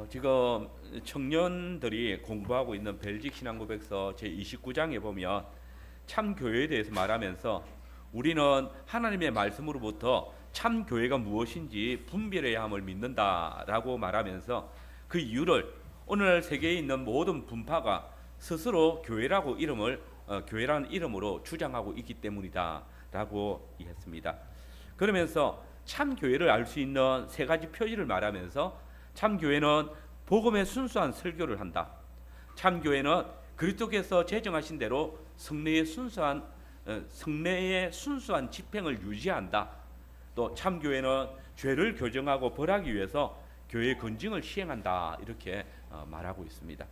지금 청년들이 공부하고 있는 벨직 신앙고백서 제29장에 보면 참 교회에 대해서 말하면서 우리는 하나님의 말씀으로부터 참 교회가 무엇인지 분별해야 함을 믿는다라고 말하면서 그 이유를 오늘날 세계에 있는 모든 분파가 스스로 교회라는 이름으로 주장하고 있기 때문이다라고 했습니다. 그러면서 참 교회를 알 수 있는 세 가지 표시를 말하면서 참 교회는 복음의 순수한 설교를 한다. 참 교회는 그리스도께서 제정하신 대로 성례의 순수한 집행을 유지한다. 또 참 교회는 죄를 교정하고 벌하기 위해서 교회의 건징을 시행한다. 이렇게 말하고 있습니다.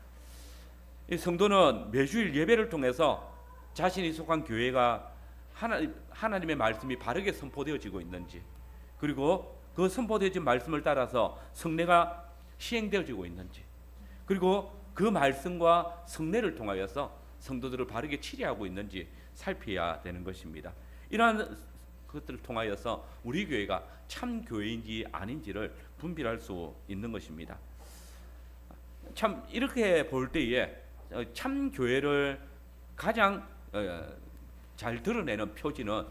이 성도는 매주일 예배를 통해서 자신이 속한 교회가 하나님의 말씀이 바르게 선포되어지고 있는지, 그리고 그 선포되어진 말씀을 따라서 성례가 시행되어지고 있는지, 그리고 그 말씀과 성례를 통하여서 성도들을 바르게 치료하고 있는지 살펴야 되는 것입니다. 이러한 것들을 통하여서 우리 교회가 참 교회인지 아닌지를 분별할 수 있는 것입니다. 참 이렇게 볼 때에 참 교회를 가장 잘 드러내는 표지는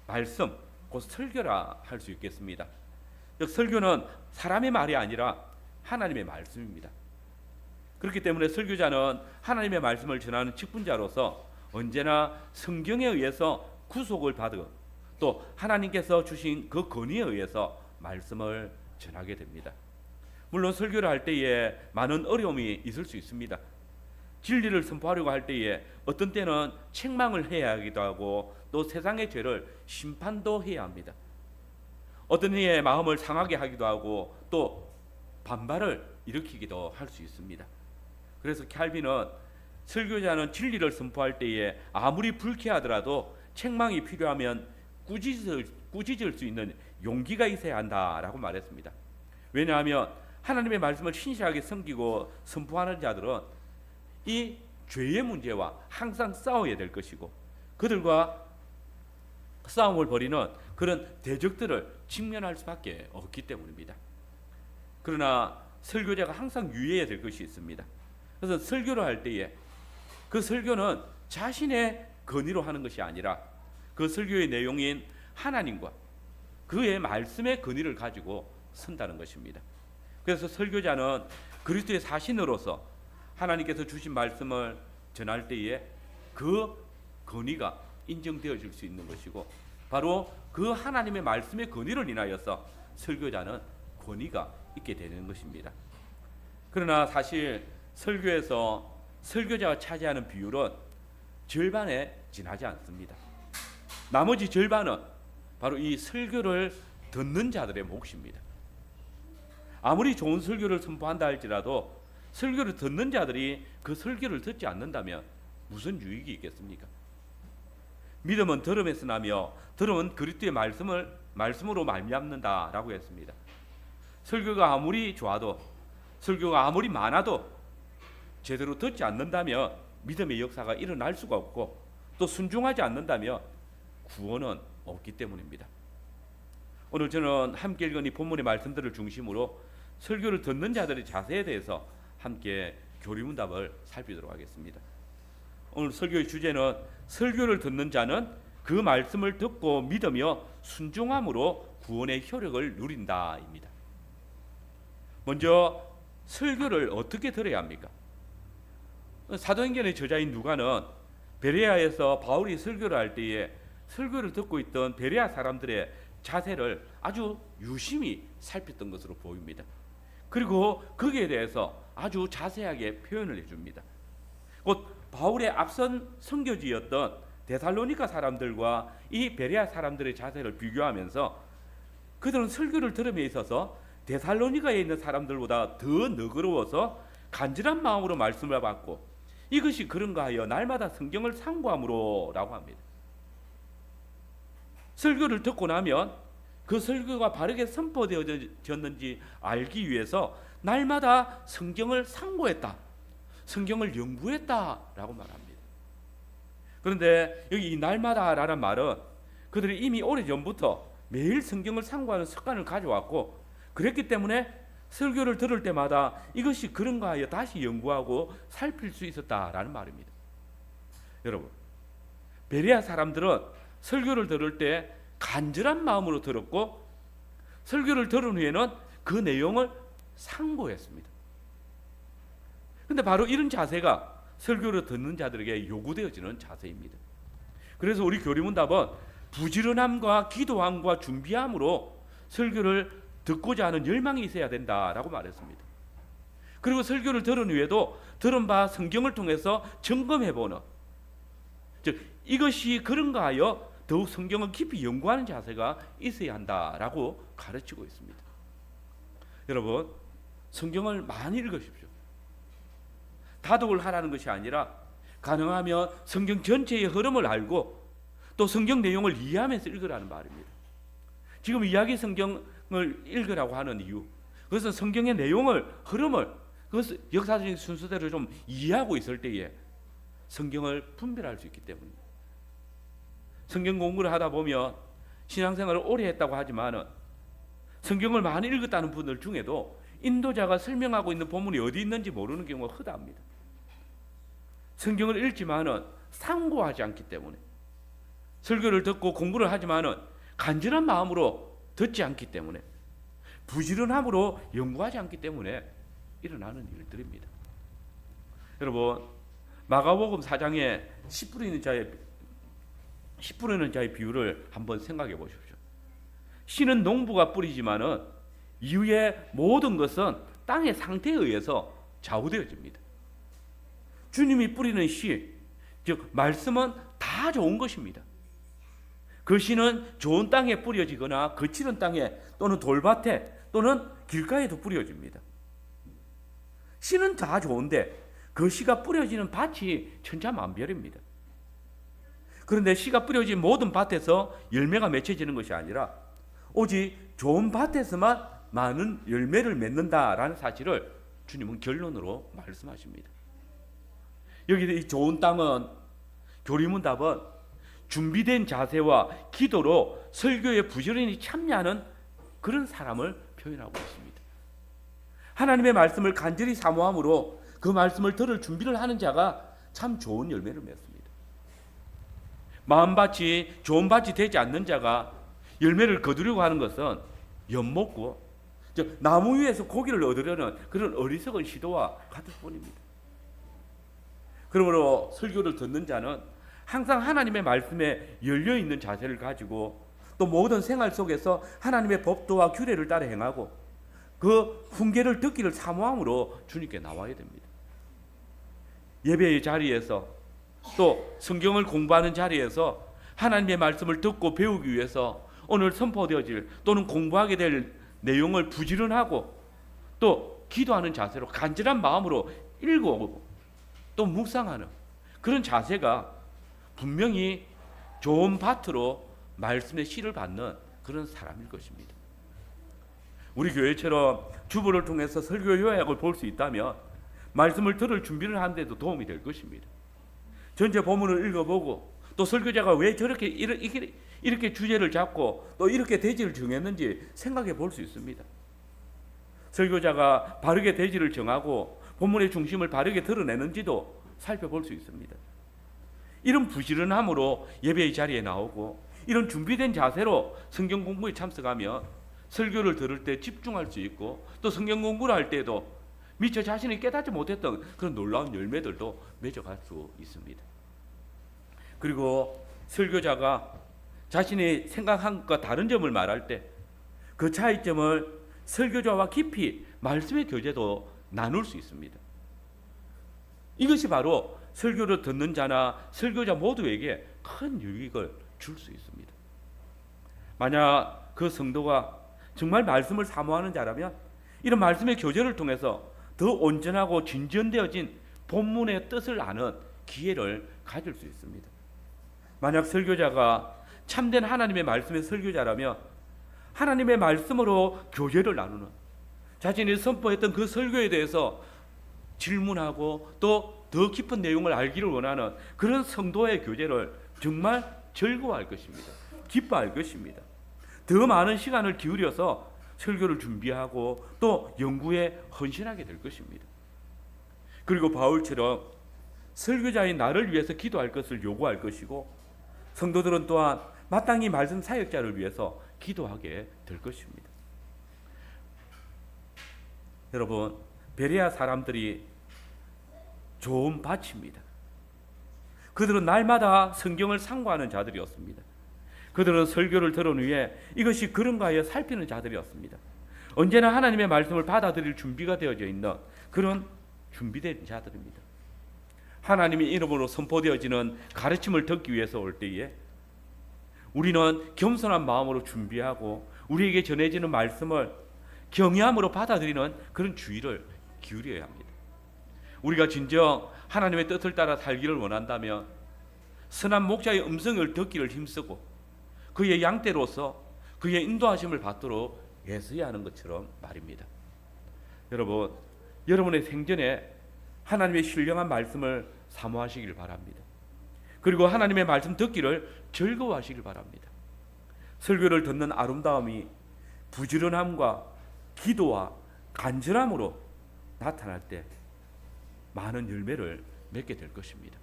말씀, 곧 설교라 할 수 있겠습니다. 즉 설교는 사람의 말이 아니라 하나님의 말씀입니다. 그렇기 때문에 설교자는 하나님의 말씀을 전하는 직분자로서 언제나 성경에 의해서 구속을 받아 또 하나님께서 주신 그 권위에 의해서 말씀을 전하게 됩니다. 물론 설교를 할 때에 많은 어려움이 있을 수 있습니다. 진리를 선포하려고 할 때에 어떤 때는 책망을 해야 하기도 하고 또 세상의 죄를 심판도 해야 합니다. 어떤 이의 마음을 상하게 하기도 하고 또 반발을 일으키기도 할 수 있습니다. 그래서 캘빈은 설교자는 진리를 선포할 때에 아무리 불쾌하더라도 책망이 필요하면 꾸짖을 수 있는 용기가 있어야 한다라고 말했습니다. 왜냐하면 하나님의 말씀을 신실하게 섬기고 선포하는 자들은 이 죄의 문제와 항상 싸워야 될 것이고 그들과 싸움을 벌이는 그런 대적들을 직면할 수밖에 없기 때문입니다. 그러나 설교자가 항상 유의해야 될 것이 있습니다. 그래서 설교를 할 때에 그 설교는 자신의 권위로 하는 것이 아니라 그 설교의 내용인 하나님과 그의 말씀의 권위를 가지고 선다는 것입니다. 그래서 설교자는 그리스도의 사신으로서 하나님께서 주신 말씀을 전할 때에 그 권위가 인정되어질 수 있는 것이고 바로 그 하나님의 말씀의 권위를 인하여서 설교자는 권위가 있게 되는 것입니다. 그러나 사실 설교에서 설교자가 차지하는 비율은 절반에 지나지 않습니다. 나머지 절반은 바로 이 설교를 듣는 자들의 몫입니다. 아무리 좋은 설교를 선포한다 할지라도 설교를 듣는 자들이 그 설교를 듣지 않는다면 무슨 유익이 있겠습니까? 믿음은 들음에서 나며 들음은 그리스도의 말씀으로 말미암는다라고 했습니다. 설교가 아무리 좋아도 설교가 아무리 많아도 제대로 듣지 않는다면 믿음의 역사가 일어날 수가 없고 또 순종하지 않는다면 구원은 없기 때문입니다. 오늘 저는 함께 읽은 이 본문의 말씀들을 중심으로 설교를 듣는 자들의 자세에 대해서 함께 교리문답을 살피도록 하겠습니다. 오늘 설교의 주제는 설교를 듣는 자는 그 말씀을 듣고 믿으며 순종함으로 구원의 효력을 누린다입니다. 먼저 설교를 어떻게 들어야 합니까? 사도행전의 저자인 누가는 베레아에서 바울이 설교를 할 때에 설교를 듣고 있던 베레아 사람들의 자세를 아주 유심히 살폈던 것으로 보입니다. 그리고 거기에 대해서 아주 자세하게 표현을 해줍니다. 곧 바울의 앞선 선교지였던 데살로니가 사람들과 이 베레아 사람들의 자세를 비교하면서 그들은 설교를 들음에 있어서 데살로니가에 있는 사람들보다 더 너그러워서 간절한 마음으로 말씀을 받고 이것이 그런가 하여 날마다 성경을 상고함으로라고 합니다. 설교를 듣고 나면 그 설교가 바르게 선포되어졌는지 알기 위해서 날마다 성경을 상고했다, 성경을 연구했다라고 말합니다. 그런데 여기 이 날마다라는 말은 그들이 이미 오래전부터 매일 성경을 상고하는 습관을 가져왔고 그랬기 때문에 설교를 들을 때마다 이것이 그런가 하여 다시 연구하고 살필 수 있었다라는 말입니다. 여러분, 베레아 사람들은 설교를 들을 때 간절한 마음으로 들었고 설교를 들은 후에는 그 내용을 상고했습니다. 근데 바로 이런 자세가 설교를 듣는 자들에게 요구되어지는 자세입니다. 그래서 우리 교리문답은 부지런함과 기도함과 준비함으로 설교를 듣고자 하는 열망이 있어야 된다라고 말했습니다. 그리고 설교를 들은 후에도 들은 바 성경을 통해서 점검해보는, 즉 이것이 그런가 하여 더욱 성경을 깊이 연구하는 자세가 있어야 한다라고 가르치고 있습니다. 여러분, 성경을 많이 읽으십시오. 다독을 하라는 것이 아니라 가능하면 성경 전체의 흐름을 알고 또 성경 내용을 이해하면서 읽으라는 말입니다. 지금 이야기 성경을 읽으라고 하는 이유, 그것은 성경의 내용을, 흐름을, 그것을 역사적인 순서대로 좀 이해하고 있을 때에 성경을 분별할 수 있기 때문입니다. 성경 공부를 하다 보면 신앙생활을 오래 했다고 하지만은 성경을 많이 읽었다는 분들 중에도 인도자가 설명하고 있는 본문이 어디 있는지 모르는 경우가 흔합니다. 성경을 읽지만은 상고하지 않기 때문에, 설교를 듣고 공부를 하지만은 간절한 마음으로 듣지 않기 때문에, 부지런함으로 연구하지 않기 때문에 일어나는 일들입니다. 여러분, 마가복음 4장에 씨 뿌리는 자의 비유를 한번 생각해 보십시오. 씨는 농부가 뿌리지만은 이후에 모든 것은 땅의 상태에 의해서 좌우되어집니다. 주님이 뿌리는 씨, 즉 말씀은 다 좋은 것입니다. 그 씨는 좋은 땅에 뿌려지거나 거칠은 땅에 또는 돌밭에 또는 길가에도 뿌려집니다. 씨는 다 좋은데 그 씨가 뿌려지는 밭이 천차만별입니다. 그런데 씨가 뿌려진 모든 밭에서 열매가 맺혀지는 것이 아니라 오직 좋은 밭에서만 많은 열매를 맺는다라는 사실을 주님은 결론으로 말씀하십니다. 여기 이 좋은 땅은, 교리문답은 준비된 자세와 기도로 설교에 부지런히 참여하는 그런 사람을 표현하고 있습니다. 하나님의 말씀을 간절히 사모함으로 그 말씀을 들을 준비를 하는 자가 참 좋은 열매를 맺습니다. 마음밭이 좋은 밭이 되지 않는 자가 열매를 거두려고 하는 것은 엿먹고, 즉 나무 위에서 고기를 얻으려는 그런 어리석은 시도와 같을 뿐입니다. 그러므로 설교를 듣는 자는 항상 하나님의 말씀에 열려있는 자세를 가지고 또 모든 생활 속에서 하나님의 법도와 규례를 따라 행하고 그 훈계를 듣기를 사모함으로 주님께 나와야 됩니다. 예배의 자리에서 또 성경을 공부하는 자리에서 하나님의 말씀을 듣고 배우기 위해서 오늘 선포되어질 또는 공부하게 될 내용을 부지런하고 또 기도하는 자세로 간절한 마음으로 읽어오고 또 묵상하는 그런 자세가 분명히 좋은 밭으로 말씀의 씨를 받는 그런 사람일 것입니다. 우리 교회처럼 주보를 통해서 설교 요약을 볼 수 있다면 말씀을 들을 준비를 하는 데도 도움이 될 것입니다. 전체 본문을 읽어보고 또 설교자가 왜 저렇게 이렇게 주제를 잡고 또 이렇게 대지를 정했는지 생각해 볼 수 있습니다. 설교자가 바르게 대지를 정하고 본문의 중심을 바르게 드러내는지도 살펴볼 수 있습니다. 이런 부지런함으로 예배의 자리에 나오고 이런 준비된 자세로 성경 공부에 참석하면 설교를 들을 때 집중할 수 있고 또 성경 공부를 할 때도 미처 자신이 깨닫지 못했던 그런 놀라운 열매들도 맺어갈 수 있습니다. 그리고 설교자가 자신이 생각한 것과 다른 점을 말할 때 그 차이점을 설교자와 깊이 말씀의 교제도 나눌 수 있습니다. 이것이 바로 설교를 듣는 자나 설교자 모두에게 큰 유익을 줄 수 있습니다. 만약 그 성도가 정말 말씀을 사모하는 자라면 이런 말씀의 교제를 통해서 더 온전하고 진전되어진 본문의 뜻을 아는 기회를 가질 수 있습니다. 만약 설교자가 참된 하나님의 말씀의 설교자라면 하나님의 말씀으로 교제를 나누는, 자신이 선포했던 그 설교에 대해서 질문하고 또 더 깊은 내용을 알기를 원하는 그런 성도의 교제를 정말 즐거워할 것입니다. 기뻐할 것입니다. 더 많은 시간을 기울여서 설교를 준비하고 또 연구에 헌신하게 될 것입니다. 그리고 바울처럼 설교자인 나를 위해서 기도할 것을 요구할 것이고, 성도들은 또한 마땅히 말씀 사역자를 위해서 기도하게 될 것입니다. 여러분, 베레아 사람들이 좋은 밭입니다. 그들은 날마다 성경을 상고하는 자들이었습니다. 그들은 설교를 들은 후에 이것이 그런가 하여 살피는 자들이었습니다. 언제나 하나님의 말씀을 받아들일 준비가 되어져 있는 그런 준비된 자들입니다. 하나님의 이름으로 선포되어지는 가르침을 듣기 위해서 올 때에 우리는 겸손한 마음으로 준비하고 우리에게 전해지는 말씀을 경외함으로 받아들이는 그런 주의를 기울여야 합니다. 우리가 진정 하나님의 뜻을 따라 살기를 원한다면 선한 목자의 음성을 듣기를 힘쓰고 그의 양떼로서 그의 인도하심을 받도록 애써야 하는 것처럼 말입니다. 여러분, 여러분의 생전에 하나님의 신령한 말씀을 사모하시길 바랍니다. 그리고 하나님의 말씀 듣기를 즐거워하시길 바랍니다. 설교를 듣는 아름다움이 부지런함과 기도와 간절함으로 나타날 때 많은 열매를 맺게 될 것입니다.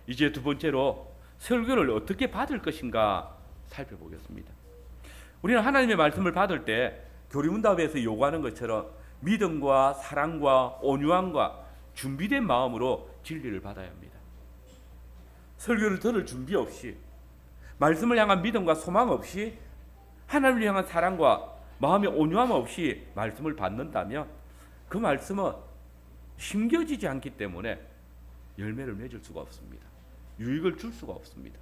이제 두 번째로 설교를 어떻게 받을 것인가 살펴보겠습니다. 우리는 하나님의 말씀을 받을 때 교리문답에서 요구하는 것처럼 믿음과 사랑과 온유함과 준비된 마음으로 진리를 받아야 합니다. 설교를 들을 준비 없이, 말씀을 향한 믿음과 소망 없이, 하나님을 향한 사랑과 마음의 온유함 없이 말씀을 받는다면 그 말씀은 심겨지지 않기 때문에 열매를 맺을 수가 없습니다. 유익을 줄 수가 없습니다.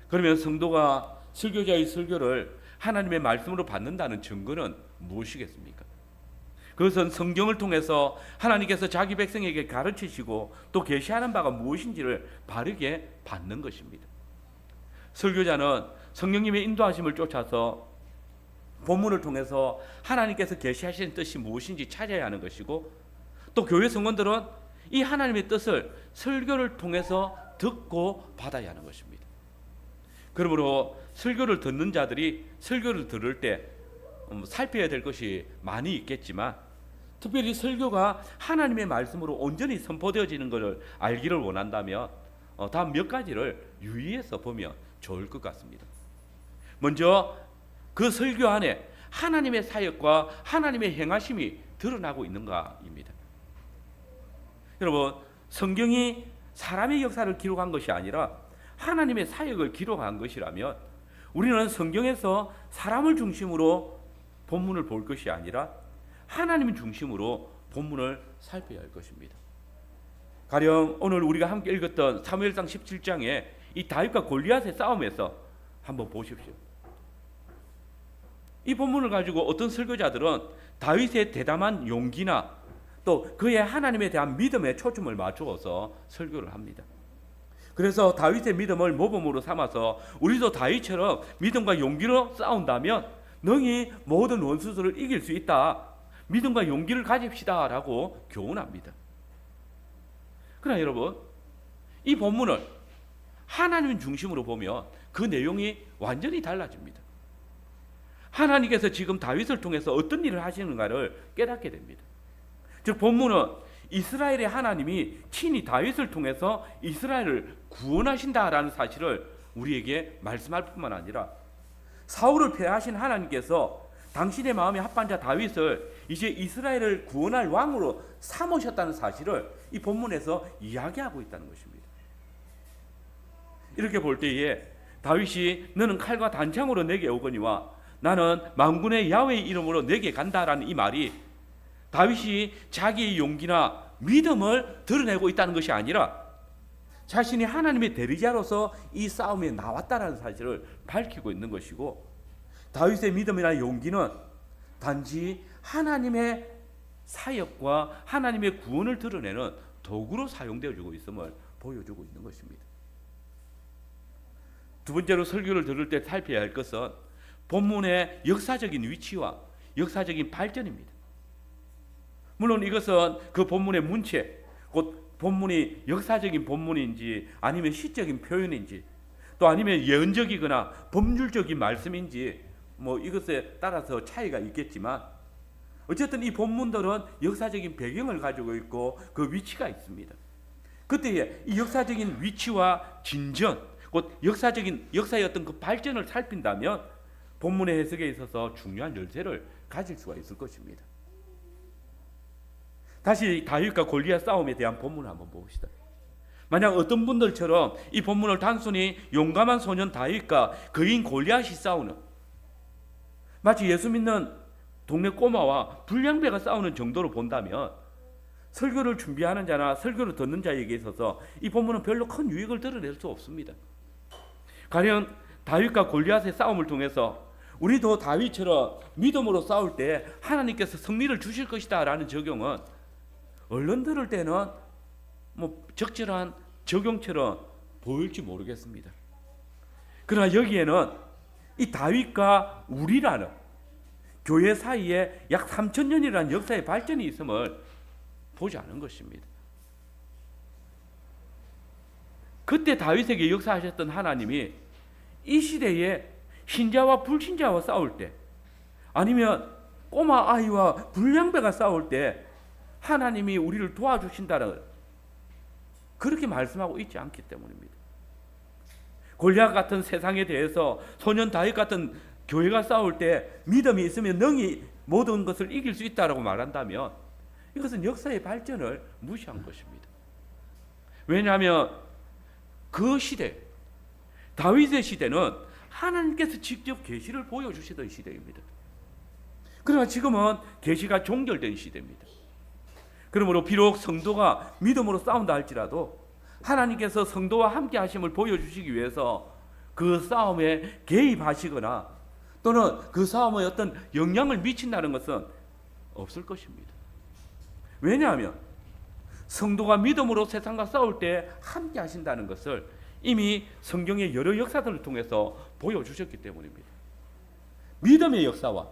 그러면 성도가 설교자의 설교를 하나님의 말씀으로 받는다는 증거는 무엇이겠습니까? 그것은 성경을 통해서 하나님께서 자기 백성에게 가르치시고 또 계시하는 바가 무엇인지를 바르게 받는 것입니다. 설교자는 성령님의 인도하심을 쫓아서 본문을 통해서 하나님께서 계시하신 뜻이 무엇인지 찾아야 하는 것이고, 또 교회 성원들은 이 하나님의 뜻을 설교를 통해서 듣고 받아야 하는 것입니다. 그러므로 설교를 듣는 자들이 설교를 들을 때 살펴야 될 것이 많이 있겠지만, 특별히 설교가 하나님의 말씀으로 온전히 선포되어지는 것을 알기를 원한다면 다음 몇 가지를 유의해서 보면 좋을 것 같습니다. 먼저 그 설교 안에 하나님의 사역과 하나님의 행하심이 드러나고 있는가입니다. 여러분, 성경이 사람의 역사를 기록한 것이 아니라 하나님의 사역을 기록한 것이라면 우리는 성경에서 사람을 중심으로 본문을 볼 것이 아니라 하나님 중심으로 본문을 살펴야 할 것입니다. 가령 오늘 우리가 함께 읽었던 사무엘상 17장에 이 다윗과 골리앗의 싸움에서 한번 보십시오. 이 본문을 가지고 어떤 설교자들은 다윗의 대담한 용기나 또 그의 하나님에 대한 믿음에 초점을 맞추어서 설교를 합니다. 그래서 다윗의 믿음을 모범으로 삼아서 우리도 다윗처럼 믿음과 용기로 싸운다면 능히 모든 원수들을 이길 수 있다. 믿음과 용기를 가집시다 라고 교훈합니다. 그러나 여러분, 이 본문을 하나님 중심으로 보면 그 내용이 완전히 달라집니다. 하나님께서 지금 다윗을 통해서 어떤 일을 하시는가를 깨닫게 됩니다. 즉 본문은 이스라엘의 하나님이 친히 다윗을 통해서 이스라엘을 구원하신다라는 사실을 우리에게 말씀할 뿐만 아니라 사울을 패하신 하나님께서 당신의 마음에 합한 자 다윗을 이제 이스라엘을 구원할 왕으로 삼으셨다는 사실을 이 본문에서 이야기하고 있다는 것입니다. 이렇게 볼 때에 다윗이 너는 칼과 단창으로 내게 오거니와 나는 만군의 야훼의 이름으로 내게 간다라는 이 말이 다윗이 자기의 용기나 믿음을 드러내고 있다는 것이 아니라 자신이 하나님의 대리자로서 이 싸움에 나왔다는 사실을 밝히고 있는 것이고, 다윗의 믿음이나 용기는 단지 하나님의 사역과 하나님의 구원을 드러내는 도구로 사용되어지고 있음을 보여주고 있는 것입니다. 두 번째로 설교를 들을 때 살펴야 할 것은 본문의 역사적인 위치와 역사적인 발전입니다. 물론 이것은 그 본문의 문체, 곧 본문이 역사적인 본문인지 아니면 시적인 표현인지 또 아니면 예언적이거나 법률적인 말씀인지 뭐 이것에 따라서 차이가 있겠지만 어쨌든 이 본문들은 역사적인 배경을 가지고 있고 그 위치가 있습니다. 그때의 이 역사적인 위치와 진전, 곧 역사의 어떤 그 발전을 살핀다면 본문의 해석에 있어서 중요한 열쇠를 가질 수가 있을 것입니다. 다시 다윗과 골리앗 싸움에 대한 본문을 한번 봅시다. 만약 어떤 분들처럼 이 본문을 단순히 용감한 소년 다윗과 거인 골리앗이 싸우는, 마치 예수 믿는 동네 꼬마와 불량배가 싸우는 정도로 본다면 설교를 준비하는 자나 설교를 듣는 자에게 있어서 이 본문은 별로 큰 유익을 드러낼 수 없습니다. 가령 다윗과 골리앗의 싸움을 통해서 우리도 다윗처럼 믿음으로 싸울 때 하나님께서 승리를 주실 것이다 라는 적용은 얼른 들을 때는 뭐 적절한 적용처럼 보일지 모르겠습니다. 그러나 여기에는 이 다윗과 우리라는 교회 사이에 약 3000년이라는 역사의 발전이 있음을 보지 않은 것입니다. 그때 다윗에게 역사하셨던 하나님이 이 시대에 신자와 불신자와 싸울 때, 아니면 꼬마 아이와 불량배가 싸울 때 하나님이 우리를 도와주신다는, 그렇게 말씀하고 있지 않기 때문입니다. 골리앗 같은 세상에 대해서 소년 다윗 같은 교회가 싸울 때 믿음이 있으면 능히 모든 것을 이길 수 있다라고 말한다면 이것은 역사의 발전을 무시한 것입니다. 왜냐하면 그 시대, 다윗의 시대는 하나님께서 직접 계시를 보여주시던 시대입니다. 그러나 지금은 계시가 종결된 시대입니다. 그러므로 비록 성도가 믿음으로 싸운다 할지라도 하나님께서 성도와 함께 하심을 보여주시기 위해서 그 싸움에 개입하시거나 또는 그 싸움에 어떤 영향을 미친다는 것은 없을 것입니다. 왜냐하면 성도가 믿음으로 세상과 싸울 때 함께 하신다는 것을 이미 성경의 여러 역사들을 통해서 보여주셨기 때문입니다. 믿음의 역사와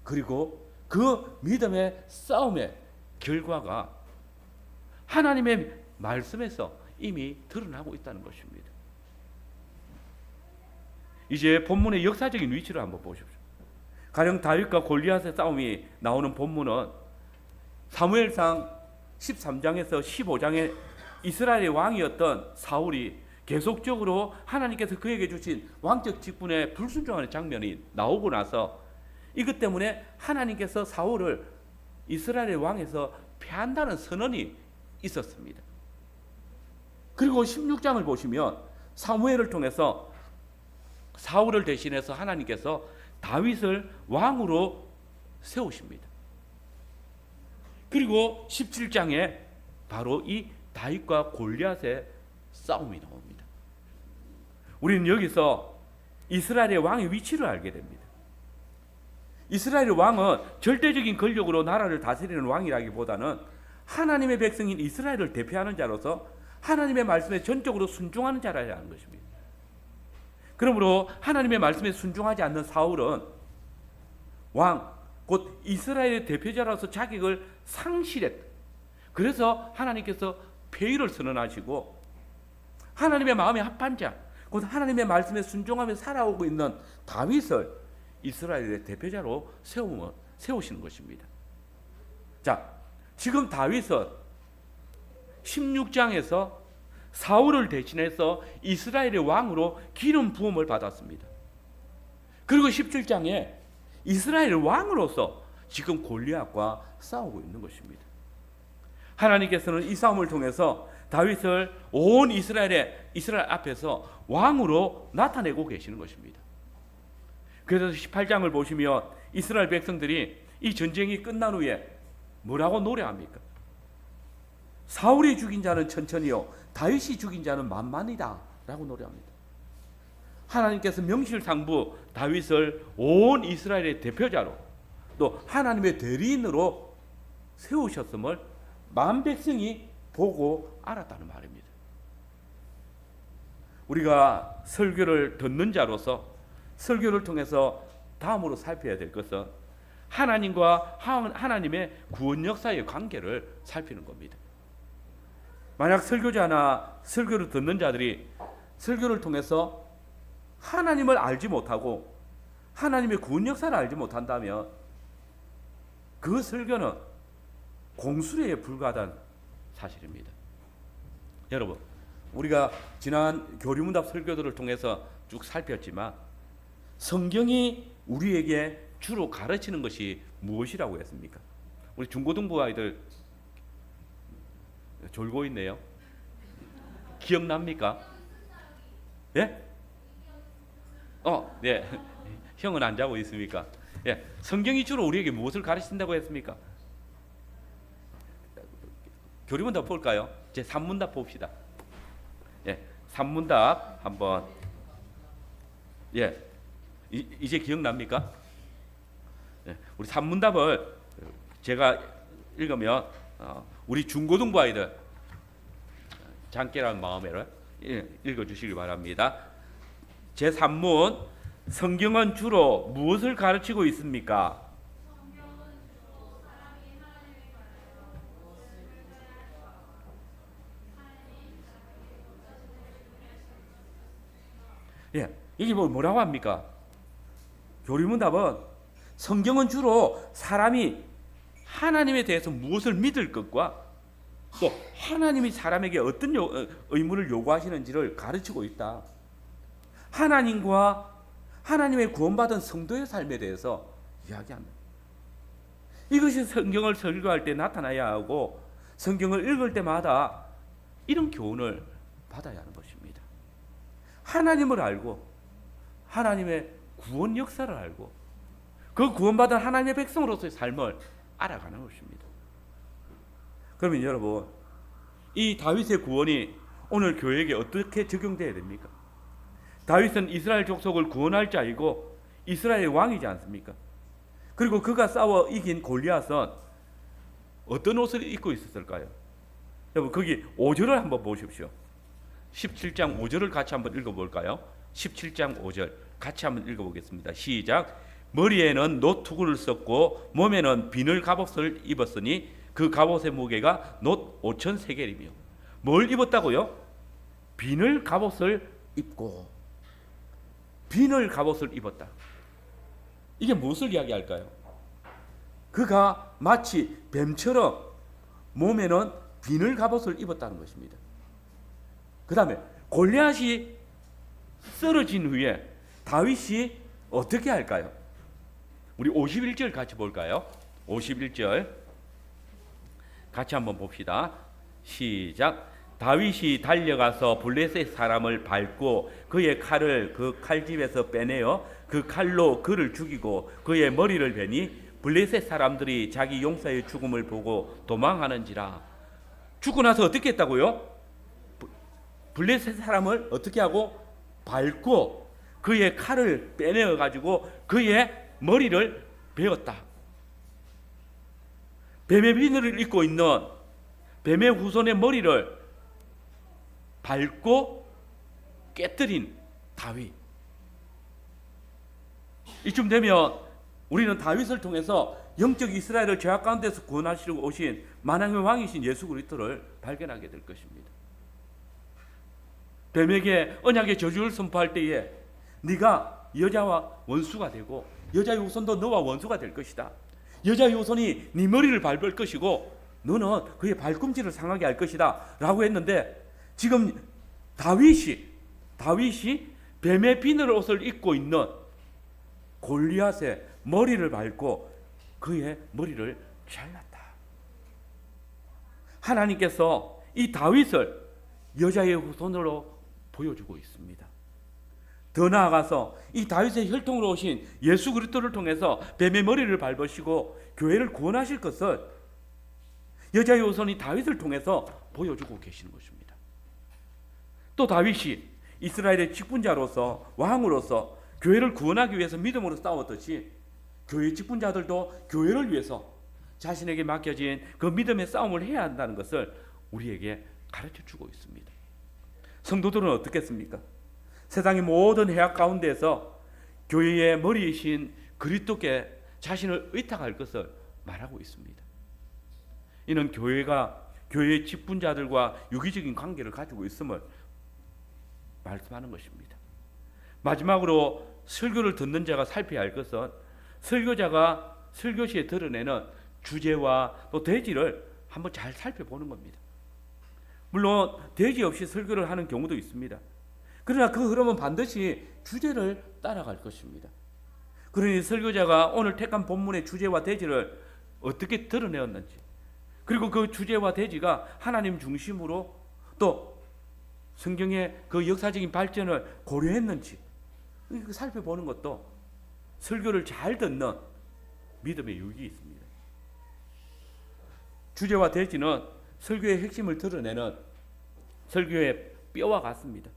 그리고 그 믿음의 싸움의 결과가 하나님의 말씀에서 이미 드러나고 있다는 것입니다. 이제 본문의 역사적인 위치를 한번 보십시오. 가령 다윗과 골리앗의 싸움이 나오는 본문은 사무엘상 13장에서 15장에 이스라엘의 왕이었던 사울이 계속적으로 하나님께서 그에게 주신 왕적 직분에 불순종하는 장면이 나오고 나서 이것 때문에 하나님께서 사울을 이스라엘의 왕에서 패한다는 선언이 있었습니다. 그리고 16장을 보시면 사무엘을 통해서 사울을 대신해서 하나님께서 다윗을 왕으로 세우십니다. 그리고 17장에 바로 이 다윗과 골리앗의 싸움이 나옵니다. 우리는 여기서 이스라엘의 왕의 위치를 알게 됩니다. 이스라엘의 왕은 절대적인 권력으로 나라를 다스리는 왕이라기보다는 하나님의 백성인 이스라엘을 대표하는 자로서 하나님의 말씀에 전적으로 순종하는 자라야 하는 것입니다. 그러므로 하나님의 말씀에 순종하지 않는 사울은 왕, 곧 이스라엘의 대표자로서 자격을 상실했다. 그래서 하나님께서 폐위를 선언하시고 하나님의 마음에 합한 자, 곧 하나님의 말씀에 순종하며 살아오고 있는 다윗을 이스라엘의 대표자로 세우시는 것입니다. 자, 지금 다윗은 16장에서 사울을 대신해서 이스라엘의 왕으로 기름 부음을 받았습니다. 그리고 17장에 이스라엘 왕으로서 지금 골리앗과 싸우고 있는 것입니다. 하나님께서는 이 싸움을 통해서 다윗을 온 이스라엘 앞에서 왕으로 나타내고 계시는 것입니다. 그래서 18장을 보시면 이스라엘 백성들이 이 전쟁이 끝난 후에 뭐라고 노래합니까? 사울이 죽인 자는 천천히요 다윗이 죽인 자는 만만이다 라고 노래합니다. 하나님께서 명실상부 다윗을 온 이스라엘의 대표자로 또 하나님의 대리인으로 세우셨음을 만 백성이 보고 알았다는 말입니다. 우리가 설교를 듣는 자로서 설교를 통해서 다음으로 살펴야 될 것은 하나님과 하나님의 구원 역사의 관계를 살피는 겁니다. 만약 설교자나 설교를 듣는 자들이 설교를 통해서 하나님을 알지 못하고 하나님의 구원 역사를 알지 못한다면 그 설교는 공수례에 불과하다는 사실입니다. 여러분, 우리가 지난 교리문답 설교들을 통해서 쭉 살폈지만 성경이 우리에게 주로 가르치는 것이 무엇이라고 했습니까? 우리 중고등부 아이들 졸고 있네요. 기억납니까? 예? 네. 형은 안 자고 있습니까? 예. 성경이 주로 우리에게 무엇을 가르친다고 했습니까? 교리문답 볼까요? 제 3문답 봅시다. 예. 3문답 한번. 예. 이제 기억납니까? 예. 우리 3문답을 제가 읽으면 우리 중고등부 아이들 장깨라는 마음으로 읽어주시기 바랍니다. 제3문, 성경은 주로 무엇을 가르치고 있습니까? 예, 이게 뭐라고 합니까? 교리문답은 성경은 주로 사람이 하나님에 대해서 무엇을 믿을 것과 또 하나님이 사람에게 어떤 의무를 요구하시는지를 가르치고 있다. 하나님과 하나님의 구원받은 성도의 삶에 대해서 이야기합니다. 이것이 성경을 설교할 때 나타나야 하고 성경을 읽을 때마다 이런 교훈을 받아야 하는 것입니다. 하나님을 알고 하나님의 구원 역사를 알고 그 구원받은 하나님의 백성으로서의 삶을 알아가는 것입니다. 그러면 여러분, 이 다윗의 구원이 오늘 교회에게 어떻게 적용되어야 됩니까? 다윗은 이스라엘 족속을 구원할 자이고 이스라엘의 왕이지 않습니까? 그리고 그가 싸워 이긴 골리앗은 어떤 옷을 입고 있었을까요? 여러분, 거기 5절을 한번 보십시오. 17장 5절을 같이 한번 읽어볼까요? 17장 5절 같이 한번 읽어보겠습니다. 시작. 머리에는 노투구를 썼고 몸에는 비늘 갑옷을 입었으니 그 갑옷의 무게가 놋 5천 세겔이며. 뭘 입었다고요? 비늘 갑옷을 입고. 비늘 갑옷을 입었다. 이게 무엇을 이야기할까요? 그가 마치 뱀처럼 몸에는 비늘 갑옷을 입었다는 것입니다. 그 다음에 골리앗이 쓰러진 후에 다윗이 어떻게 할까요? 우리 51절 같이 볼까요? 51절 같이 한번 봅시다. 시작. 다윗이 달려가서 블레셋 사람을 밟고 그의 칼을 그 칼집에서 빼내어 그 칼로 그를 죽이고 그의 머리를 베니 블레셋 사람들이 자기 용사의 죽음을 보고 도망하는지라. 죽고 나서 어떻게 했다고요? 블레셋 사람을 어떻게 하고? 밟고 그의 칼을 빼내어 가지고 그의 머리를 베었다. 뱀의 비늘을 입고 있는 뱀의 후손의 머리를 밟고 깨뜨린 다윗. 이쯤 되면 우리는 다윗을 통해서 영적 이스라엘을 죄악 가운데서 구원하시려고 오신 만왕의 왕이신 예수 그리스도를 발견하게 될 것입니다. 뱀에게 언약의 저주를 선포할 때에 네가 여자와 원수가 되고 여자의 후손도 너와 원수가 될 것이다. 여자의 후손이 네 머리를 밟을 것이고 너는 그의 발꿈치를 상하게 할 것이다 라고 했는데, 지금 다윗이 뱀의 비늘 옷을 입고 있는 골리앗의 머리를 밟고 그의 머리를 잘랐다. 하나님께서 이 다윗을 여자의 후손으로 보여주고 있습니다. 더 나아가서 이 다윗의 혈통으로 오신 예수 그리스도를 통해서 뱀의 머리를 밟으시고 교회를 구원하실 것을 여자의 후손이 다윗을 통해서 보여주고 계시는 것입니다. 또 다윗이 이스라엘의 직분자로서 왕으로서 교회를 구원하기 위해서 믿음으로 싸웠듯이 교회 직분자들도 교회를 위해서 자신에게 맡겨진 그 믿음의 싸움을 해야 한다는 것을 우리에게 가르쳐주고 있습니다. 성도들은 어떻겠습니까? 세상의 모든 해악 가운데서 교회의 머리이신 그리스도께 자신을 의탁할 것을 말하고 있습니다. 이는 교회가 교회의 직분자들과 유기적인 관계를 가지고 있음을 말씀하는 것입니다. 마지막으로 설교를 듣는 자가 살펴야 할 것은 설교자가 설교 시에 드러내는 주제와 또 대지를 한번 잘 살펴보는 겁니다. 물론 대지 없이 설교를 하는 경우도 있습니다. 그러나 그 흐름은 반드시 주제를 따라갈 것입니다. 그러니 설교자가 오늘 택한 본문의 주제와 대지를 어떻게 드러내었는지, 그리고 그 주제와 대지가 하나님 중심으로 또 성경의 그 역사적인 발전을 고려했는지 살펴보는 것도 설교를 잘 듣는 믿음의 유익이 있습니다. 주제와 대지는 설교의 핵심을 드러내는 설교의 뼈와 같습니다.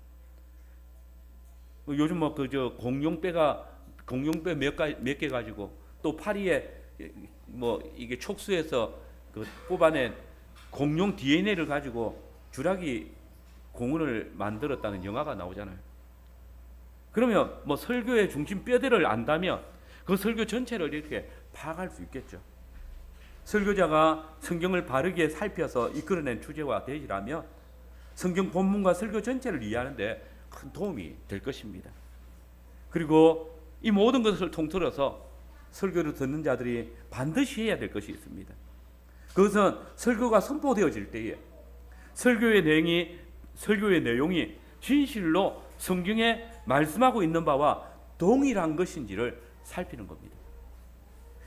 요즘 공룡뼈 몇 개 가지고 또 파리에 이게 촉수에서 뽑아낸 공룡 DNA를 가지고 주라기 공원을 만들었다는 영화가 나오잖아요. 그러면 설교의 중심 뼈대를 안다면 그 설교 전체를 이렇게 파악할 수 있겠죠. 설교자가 성경을 바르게 살펴서 이끌어낸 주제와 대지라면 성경 본문과 설교 전체를 이해하는데 큰 도움이 될 것입니다. 그리고 이 모든 것을 통틀어서 설교를 듣는 자들이 반드시 해야 될 것이 있습니다. 그것은 설교가 선포되어질 때에 설교의 내용이 진실로 성경에 말씀하고 있는 바와 동일한 것인지를 살피는 겁니다.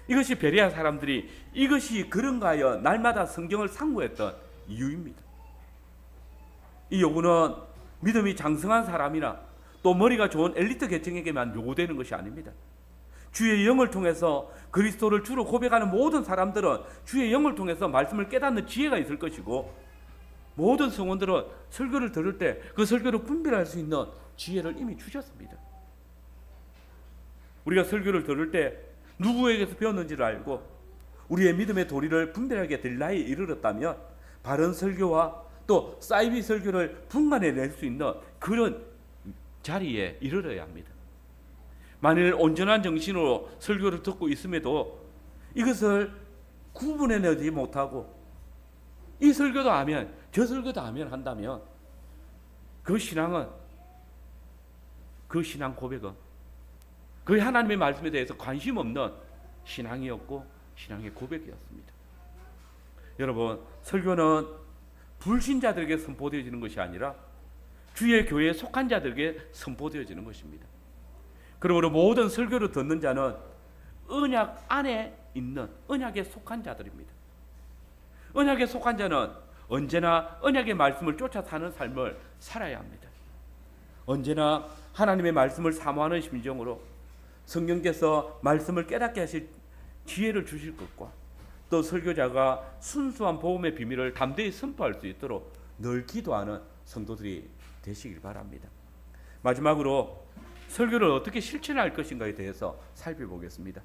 이것이 베레아 사람들이 이것이 그런가 하여 날마다 성경을 상고했던 이유입니다. 이 요구는 믿음이 장성한 사람이나 또 머리가 좋은 엘리트 계층에게만 요구되는 것이 아닙니다. 주의 영을 통해서 그리스도를 주로 고백하는 모든 사람들은 주의 영을 통해서 말씀을 깨닫는 지혜가 있을 것이고, 모든 성원들은 설교를 들을 때 그 설교를 분별할 수 있는 지혜를 이미 주셨습니다. 우리가 설교를 들을 때 누구에게서 배웠는지를 알고 우리의 믿음의 도리를 분별하게 될 나이에 이르렀다면 바른 설교와 또 사이비 설교를 분간해낼 수 있는 그런 자리에 이르러야 합니다. 만일 온전한 정신으로 설교를 듣고 있음에도 이것을 구분해내지 못하고 이 설교도 하면 저 설교도 하면 한다면 그 신앙 고백은 그 하나님의 말씀에 대해서 관심 없는 신앙이었고 신앙의 고백이었습니다. 여러분, 설교는 불신자들에게 선포되어지는 것이 아니라 주의 교회에 속한 자들에게 선포되어지는 것입니다. 그러므로 모든 설교를 듣는 자는 언약 안에 있는 언약에 속한 자들입니다. 언약에 속한 자는 언제나 언약의 말씀을 쫓아 사는 삶을 살아야 합니다. 언제나 하나님의 말씀을 사모하는 심정으로 성령께서 말씀을 깨닫게 하실 지혜를 주실 것과 또 설교자가 순수한 복음의 비밀을 담대히 선포할 수 있도록 늘 기도하는 성도들이 되시길 바랍니다. 마지막으로 설교를 어떻게 실천할 것인가에 대해서 살펴보겠습니다.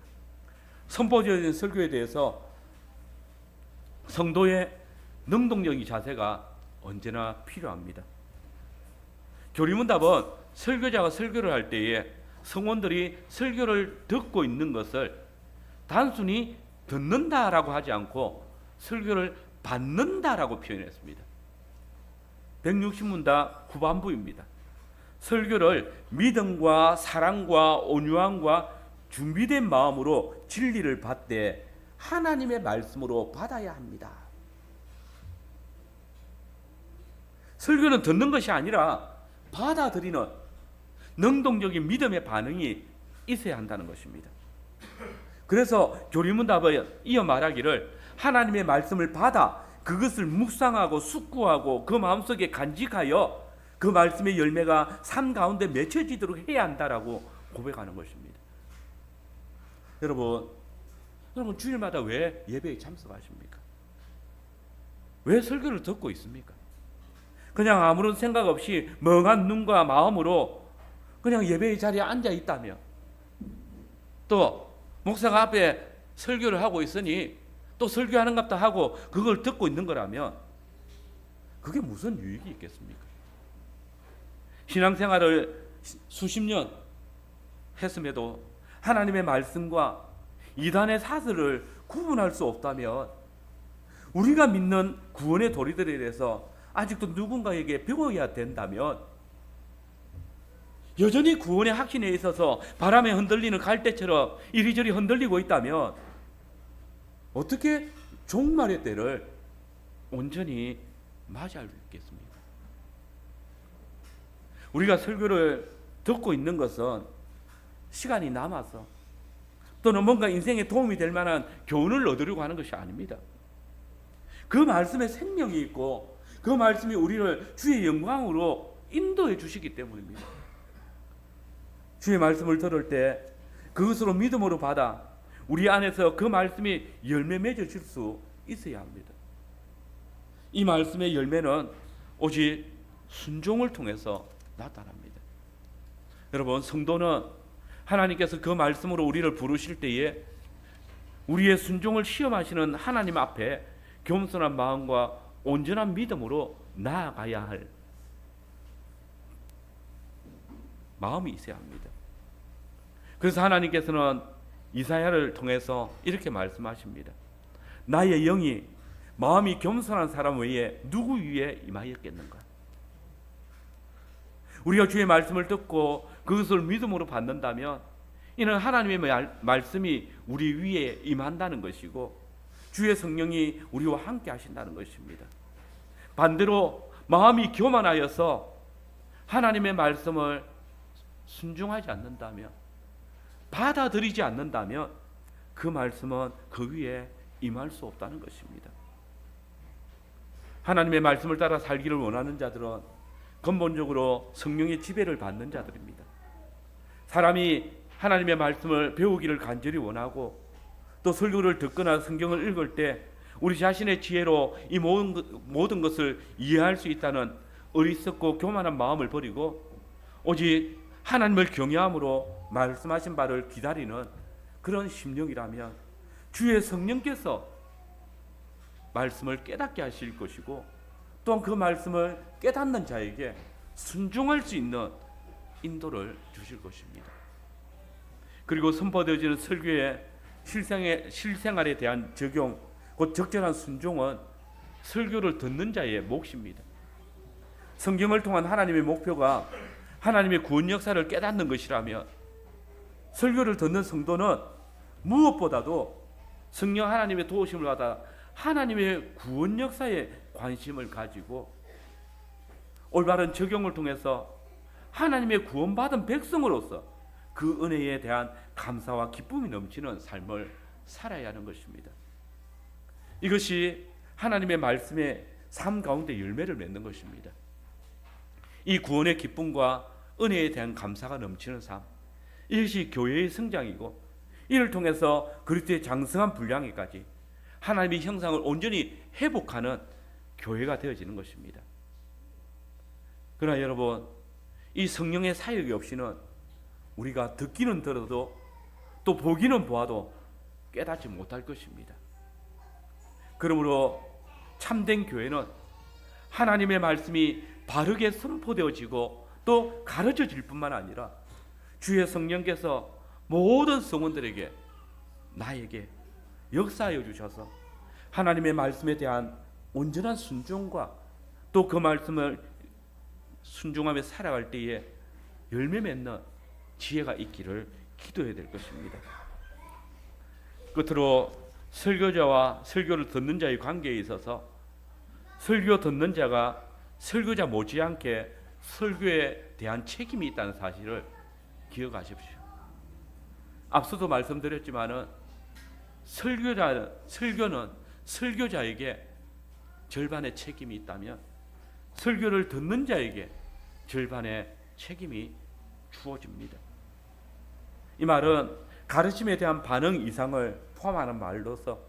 선포되어진 설교에 대해서 성도의 능동적인 자세가 언제나 필요합니다. 교리문답은 설교자가 설교를 할 때에 성원들이 설교를 듣고 있는 것을 단순히 듣는다라고 하지 않고 설교를 받는다라고 표현했습니다. 160문답 후반부입니다. 설교를 믿음과 사랑과 온유함과 준비된 마음으로 진리를 받되 하나님의 말씀으로 받아야 합니다. 설교는 듣는 것이 아니라 받아들이는 능동적인 믿음의 반응이 있어야 한다는 것입니다. 그래서 교리문답은 이어 말하기를 하나님의 말씀을 받아 그것을 묵상하고 숙고하고 그 마음속에 간직하여 그 말씀의 열매가 삶 가운데 맺혀지도록 해야 한다라고 고백하는 것입니다. 여러분 주일마다 왜 예배에 참석하십니까? 왜 설교를 듣고 있습니까? 그냥 아무런 생각 없이 멍한 눈과 마음으로 그냥 예배의 자리에 앉아 있다면, 또 목사가 앞에 설교를 하고 있으니 또 설교하는갑다 하고 그걸 듣고 있는 거라면 그게 무슨 유익이 있겠습니까? 신앙생활을 수십 년 했음에도 하나님의 말씀과 이단의 사슬을 구분할 수 없다면 우리가 믿는 구원의 도리들에 대해서 아직도 누군가에게 배워야 된다면 여전히 구원의 확신에 있어서 바람에 흔들리는 갈대처럼 이리저리 흔들리고 있다면 어떻게 종말의 때를 온전히 맞이하겠습니까? 우리가 설교를 듣고 있는 것은 시간이 남아서 또는 뭔가 인생에 도움이 될 만한 교훈을 얻으려고 하는 것이 아닙니다. 그 말씀에 생명이 있고 그 말씀이 우리를 주의 영광으로 인도해 주시기 때문입니다. 주의 말씀을 들을 때 그것으로 믿음으로 받아 우리 안에서 그 말씀이 열매 맺어질 수 있어야 합니다. 이 말씀의 열매는 오직 순종을 통해서 나타납니다. 여러분, 성도는 하나님께서 그 말씀으로 우리를 부르실 때에 우리의 순종을 시험하시는 하나님 앞에 겸손한 마음과 온전한 믿음으로 나아가야 할 마음이 있어야 합니다. 그래서 하나님께서는 이사야를 통해서 이렇게 말씀하십니다. 나의 영이 마음이 겸손한 사람 외에 누구 위에 임하였겠는가? 우리가 주의 말씀을 듣고 그것을 믿음으로 받는다면 이는 하나님의 말씀이 우리 위에 임한다는 것이고 주의 성령이 우리와 함께 하신다는 것입니다. 반대로 마음이 교만하여서 하나님의 말씀을 순종하지 않는다면, 받아들이지 않는다면 그 말씀은 그 위에 임할 수 없다는 것입니다. 하나님의 말씀을 따라 살기를 원하는 자들은 근본적으로 성령의 지배를 받는 자들입니다. 사람이 하나님의 말씀을 배우기를 간절히 원하고 또 설교를 듣거나 성경을 읽을 때 우리 자신의 지혜로 이 모든 것을 이해할 수 있다는 어리석고 교만한 마음을 버리고 오직 하나님을 경외함으로 말씀하신 바를 기다리는 그런 심령이라면 주의 성령께서 말씀을 깨닫게 하실 것이고 또한 그 말씀을 깨닫는 자에게 순종할 수 있는 인도를 주실 것입니다. 그리고 선포되어지는 설교의 실생활에 대한 적용, 곧 적절한 순종은 설교를 듣는 자의 몫입니다. 성경을 통한 하나님의 목표가 하나님의 구원 역사를 깨닫는 것이라면 설교를 듣는 성도는 무엇보다도 성령 하나님의 도우심을 받아 하나님의 구원 역사에 관심을 가지고 올바른 적용을 통해서 하나님의 구원받은 백성으로서 그 은혜에 대한 감사와 기쁨이 넘치는 삶을 살아야 하는 것입니다. 이것이 하나님의 말씀의 삶 가운데 열매를 맺는 것입니다. 이 구원의 기쁨과 은혜에 대한 감사가 넘치는 삶, 이것이 교회의 성장이고 이를 통해서 그리스도의 장성한 분량에까지 하나님의 형상을 온전히 회복하는 교회가 되어지는 것입니다. 그러나 여러분, 이 성령의 사역이 없이는 우리가 듣기는 들어도 또 보기는 보아도 깨닫지 못할 것입니다. 그러므로 참된 교회는 하나님의 말씀이 바르게 선포되어지고 또 가르쳐질 뿐만 아니라 주의 성령께서 모든 성원들에게 나에게 역사하여 주셔서 하나님의 말씀에 대한 온전한 순종과 또 그 말씀을 순종하며 살아갈 때에 열매 맺는 지혜가 있기를 기도해야 될 것입니다. 끝으로 설교자와 설교를 듣는 자의 관계에 있어서 설교 듣는 자가 설교자 못지않게 설교에 대한 책임이 있다는 사실을 기억하십시오. 앞서도 말씀드렸지만은 설교는 설교자에게 절반의 책임이 있다면 설교를 듣는 자에게 절반의 책임이 주어집니다. 이 말은 가르침에 대한 반응 이상을 포함하는 말로서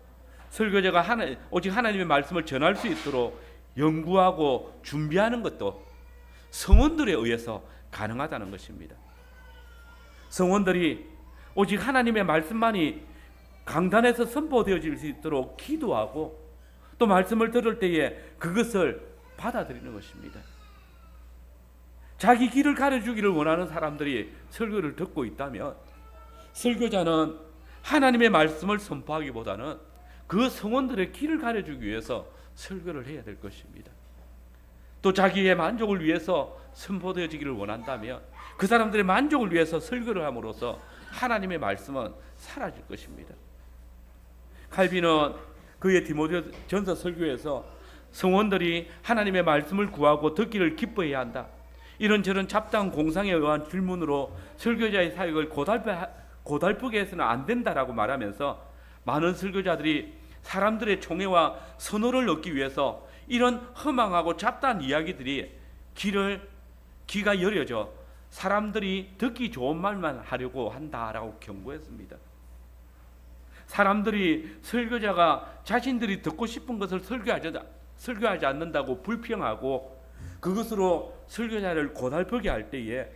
설교자가 오직 하나님의 말씀을 전할 수 있도록 연구하고 준비하는 것도 성원들에 의해서 가능하다는 것입니다. 성원들이 오직 하나님의 말씀만이 강단에서 선포되어질 수 있도록 기도하고 또 말씀을 들을 때에 그것을 받아들이는 것입니다. 자기 길을 가르쳐주기를 원하는 사람들이 설교를 듣고 있다면 설교자는 하나님의 말씀을 선포하기보다는 그 성원들의 길을 가르쳐주기 위해서 설교를 해야 될 것입니다. 또 자기의 만족을 위해서 선포되어지기를 원한다면 그 사람들의 만족을 위해서 설교를 함으로써 하나님의 말씀은 사라질 것입니다. 칼빈은 그의 디모데전서 설교에서 성원들이 하나님의 말씀을 구하고 듣기를 기뻐해야 한다. 이런저런 잡다한 공상에 의한 질문으로 설교자의 사역을 고달프게 해서는 안 된다라고 말하면서 많은 설교자들이 사람들의 총애와 선호를 얻기 위해서 이런 허망하고 잡다한 이야기들이 귀가 열려져 사람들이 듣기 좋은 말만 하려고 한다라고 경고했습니다. 사람들이 설교자가 자신들이 듣고 싶은 것을 설교하지 않는다고 불평하고 그것으로 설교자를 고달프게 할 때에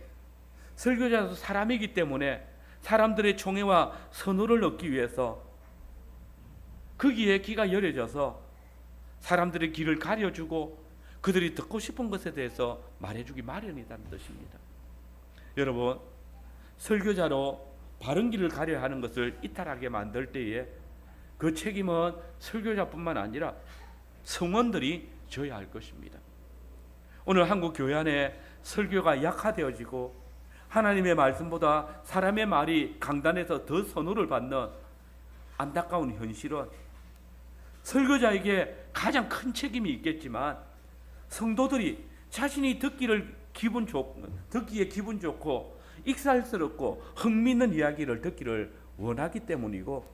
설교자도 사람이기 때문에 사람들의 총애와 선호를 얻기 위해서 거기에 귀가 열려져서 사람들의 귀를 가려주고 그들이 듣고 싶은 것에 대해서 말해주기 마련이라는 뜻입니다. 여러분, 설교자로 바른 길을 가려야 하는 것을 이탈하게 만들 때에 그 책임은 설교자뿐만 아니라 성원들이 져야 할 것입니다. 오늘 한국 교회 안에 설교가 약화되어지고 하나님의 말씀보다 사람의 말이 강단에서 더 선호를 받는 안타까운 현실은 설교자에게 가장 큰 책임이 있겠지만 성도들이 자신이 듣기에 기분 좋고 익살스럽고 흥미있는 이야기를 듣기를 원하기 때문이고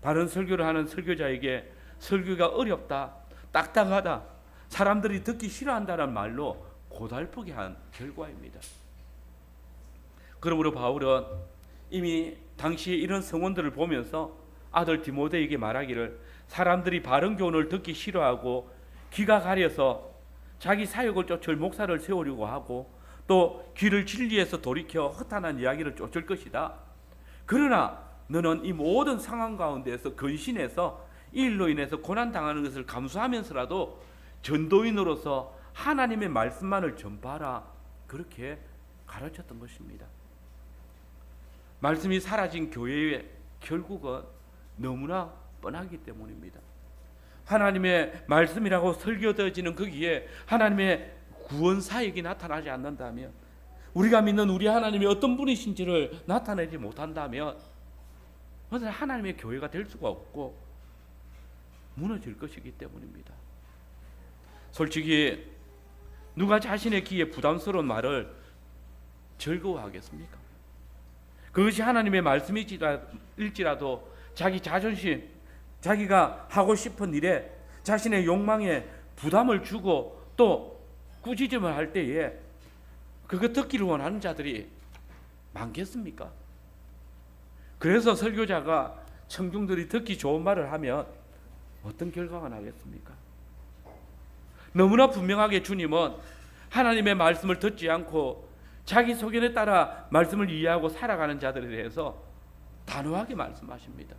바른 설교를 하는 설교자에게 설교가 어렵다, 딱딱하다, 사람들이 듣기 싫어한다는 말로 고달프게 한 결과입니다. 그러므로 바울은 이미 당시에 이런 성원들을 보면서 아들 디모데에게 말하기를 사람들이 바른 교훈을 듣기 싫어하고 귀가 가려서 자기 사역을 쫓을 목사를 세우려고 하고 또 귀를 진리에서 돌이켜 허탄한 이야기를 쫓을 것이다. 그러나 너는 이 모든 상황 가운데에서 근신해서 이 일로 인해서 고난당하는 것을 감수하면서라도 전도인으로서 하나님의 말씀만을 전파하라. 그렇게 가르쳤던 것입니다. 말씀이 사라진 교회의 결국은 너무나 뻔하기 때문입니다. 하나님의 말씀이라고 설교되어지는 거기에 하나님의 구원 사역이 나타나지 않는다면, 우리가 믿는 우리 하나님이 어떤 분이신지를 나타내지 못한다면 하나님의 교회가 될 수가 없고 무너질 것이기 때문입니다. 솔직히 누가 자신의 귀에 부담스러운 말을 즐거워하겠습니까? 그것이 하나님의 말씀일지라도 자기 자존심, 자기가 하고 싶은 일에 자신의 욕망에 부담을 주고 또 꾸짖음을 할 때에 그거 듣기를 원하는 자들이 많겠습니까? 그래서 설교자가 청중들이 듣기 좋은 말을 하면 어떤 결과가 나겠습니까? 너무나 분명하게 주님은 하나님의 말씀을 듣지 않고 자기 소견에 따라 말씀을 이해하고 살아가는 자들에 대해서 단호하게 말씀하십니다.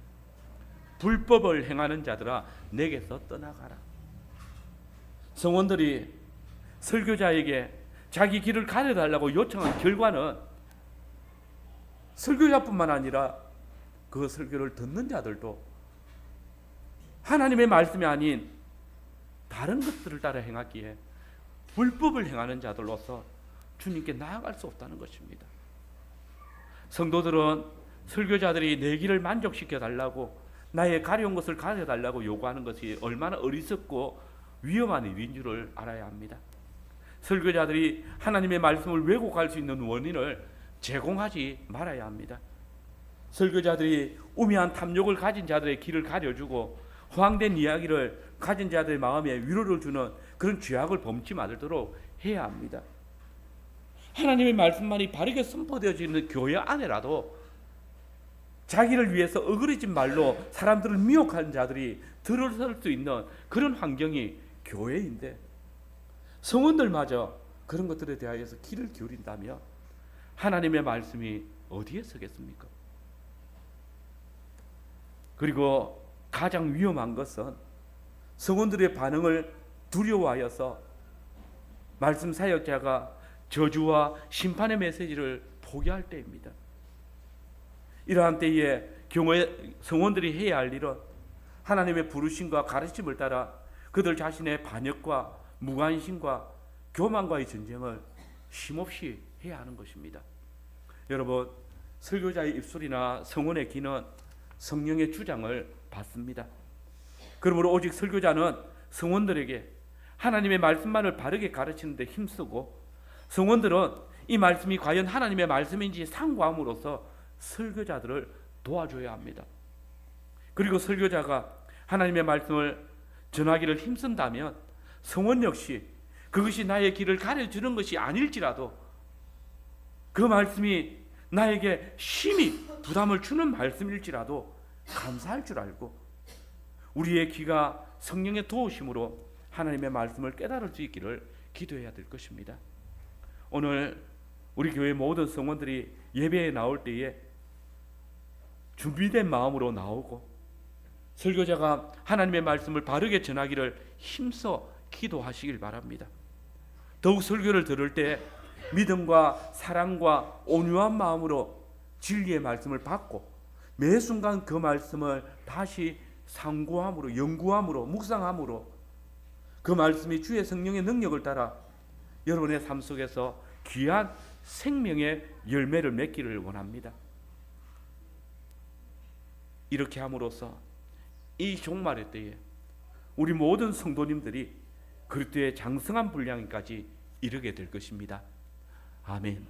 불법을 행하는 자들아 내게서 떠나가라. 성원들이 설교자에게 자기 길을 가려달라고 요청한 결과는 설교자뿐만 아니라 그 설교를 듣는 자들도 하나님의 말씀이 아닌 다른 것들을 따라 행하기에 불법을 행하는 자들로서 주님께 나아갈 수 없다는 것입니다. 성도들은 설교자들이 내 길을 만족시켜 달라고, 나의 가려운 것을 가려달라고 요구하는 것이 얼마나 어리석고 위험한 일인 줄을 알아야 합니다. 설교자들이 하나님의 말씀을 왜곡할 수 있는 원인을 제공하지 말아야 합니다. 설교자들이 우매한 탐욕을 가진 자들의 길을 가려주고 허황된 이야기를 가진 자들의 마음에 위로를 주는 그런 죄악을 범치 말도록 해야 합니다. 하나님의 말씀만이 바르게 선포되어지는 교회 안에라도 자기를 위해서 어그러진 말로 사람들을 미혹하는 자들이 들어설 수 있는 그런 환경이 교회인데, 성원들마저 그런 것들에 대하여서 귀를 기울인다면 하나님의 말씀이 어디에 서겠습니까? 그리고 가장 위험한 것은 성원들의 반응을 두려워하여서 말씀 사역자가 저주와 심판의 메시지를 포기할 때입니다. 이러한 때에 경우에 성원들이 해야 할 일은 하나님의 부르심과 가르침을 따라 그들 자신의 반역과 무관심과 교만과의 전쟁을 쉼없이 해야 하는 것입니다. 여러분, 설교자의 입술이나 성원의 귀는 성령의 주장을 받습니다. 그러므로 오직 설교자는 성원들에게 하나님의 말씀만을 바르게 가르치는 데 힘쓰고, 성원들은 이 말씀이 과연 하나님의 말씀인지 상고함으로써 설교자들을 도와줘야 합니다. 그리고 설교자가 하나님의 말씀을 전하기를 힘쓴다면 성원 역시 그것이 나의 길을 가려주는 것이 아닐지라도 그 말씀이 나에게 심히 부담을 주는 말씀일지라도 감사할 줄 알고 우리의 귀가 성령의 도우심으로 하나님의 말씀을 깨달을 수 있기를 기도해야 될 것입니다. 오늘 우리 교회 모든 성원들이 예배에 나올 때에 준비된 마음으로 나오고 설교자가 하나님의 말씀을 바르게 전하기를 힘써 기도하시길 바랍니다. 더욱 설교를 들을 때 믿음과 사랑과 온유한 마음으로 진리의 말씀을 받고 매 순간 그 말씀을 다시 상고함으로, 연구함으로, 묵상함으로 그 말씀이 주의 성령의 능력을 따라 여러분의 삶 속에서 귀한 생명의 열매를 맺기를 원합니다. 이렇게 함으로써 이 종말의 때에 우리 모든 성도님들이 그리스도의 장성한 분량까지 이르게 될 것입니다. 아멘.